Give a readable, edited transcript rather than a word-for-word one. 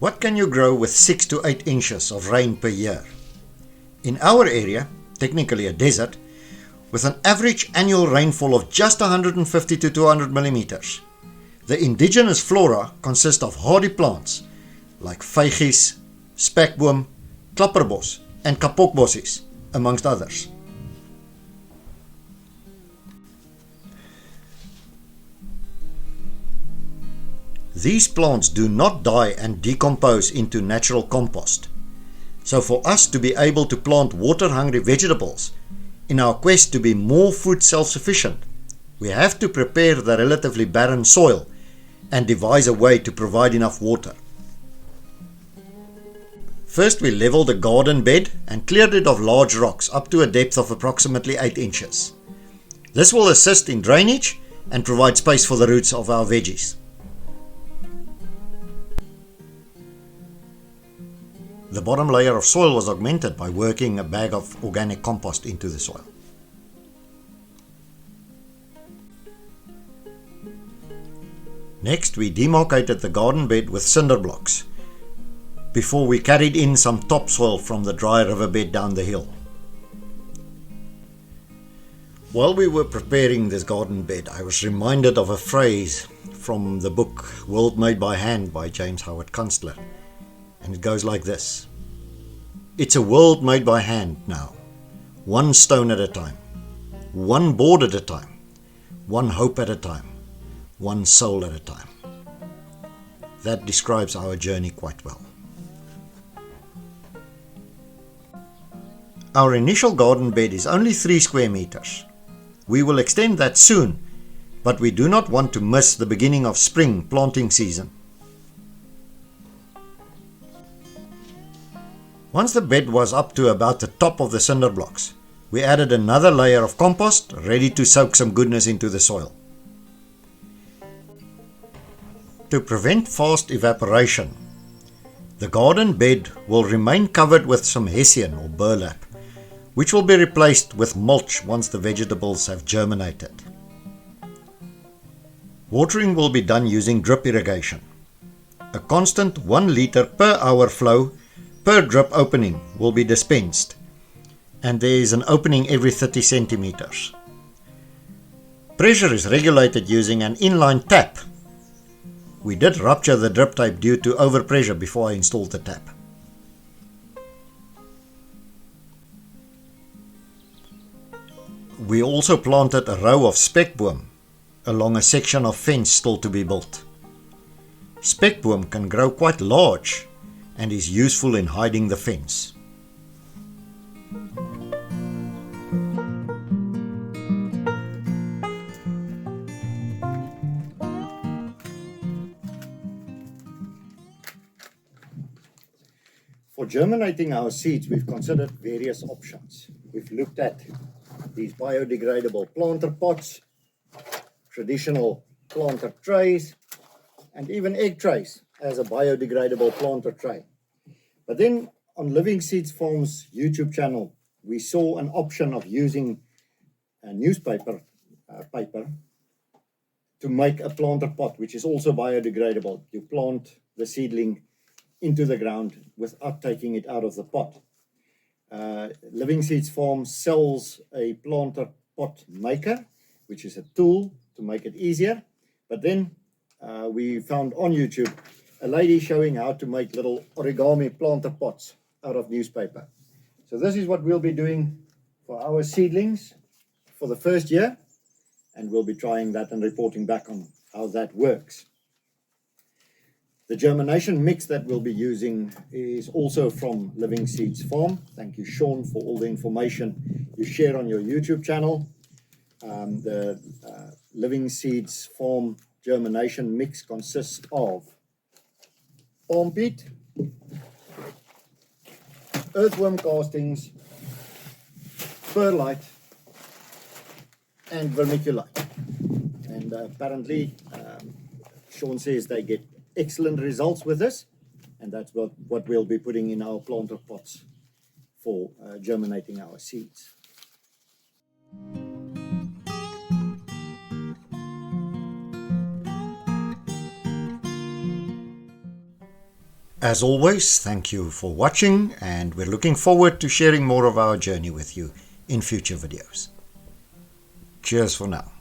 What can you grow with 6 to 8 inches of rain per year? In our area, technically a desert, with an average annual rainfall of just 150 to 200 millimeters, the indigenous flora consist of hardy plants like vygies, spekboom, klapperbos and kapokbossies, amongst others. These plants do not die and decompose into natural compost. So for us to be able to plant water-hungry vegetables in our quest to be more food self-sufficient, we have to prepare the relatively barren soil and devise a way to provide enough water. First we leveled the garden bed and cleared it of large rocks up to a depth of approximately 8 inches. This will assist in drainage and provide space for the roots of our veggies. The bottom layer of soil was augmented by working a bag of organic compost into the soil. Next, we demarcated the garden bed with cinder blocks before we carried in some topsoil from the dry riverbed down the hill. While we were preparing this garden bed, I was reminded of a phrase from the book World Made by Hand by James Howard Kunstler. And it goes like this: it's a world made by hand now, one stone at a time, one board at a time, one hope at a time, one soul at a time. That describes our journey quite well. Our initial garden bed is only 3 square meters. We will extend that soon, but we do not want to miss the beginning of spring planting season. Once the bed was up to about the top of the cinder blocks, we added another layer of compost ready to soak some goodness into the soil. To prevent fast evaporation, the garden bed will remain covered with some hessian or burlap, which will be replaced with mulch once the vegetables have germinated. Watering will be done using drip irrigation. A constant 1 liter per hour flow per drip opening will be dispensed, and there is an opening every 30 centimeters. Pressure is regulated using an inline tap. We did rupture the drip tape due to overpressure before I installed the tap. We also planted a row of spekboom along a section of fence still to be built. Spekboom can grow quite large and is useful in hiding the fence. For germinating our seeds, we've considered various options. We've looked at these biodegradable planter pots, traditional planter trays, and even egg trays as a biodegradable planter tray. But then on Livingseeds Farm's YouTube channel, we saw an option of using a newspaper paper to make a planter pot, which is also biodegradable. You plant the seedling into the ground without taking it out of the pot. Livingseeds Farm sells a planter pot maker, which is a tool to make it easier. But then we found on YouTube a lady showing how to make little origami planter pots out of newspaper. So this is what we'll be doing for our seedlings for the first year, and we'll be trying that and reporting back on how that works. The germination mix that we'll be using is also from Livingseeds Farm. Thank you, Sean, for all the information you share on your YouTube channel. The Livingseeds Farm germination mix consists of palm peat, earthworm castings, perlite, and vermiculite. And apparently, Sean says they get excellent results with this, and that's what we'll be putting in our planter pots for germinating our seeds. As always, thank you for watching, and we're looking forward to sharing more of our journey with you in future videos. Cheers for now.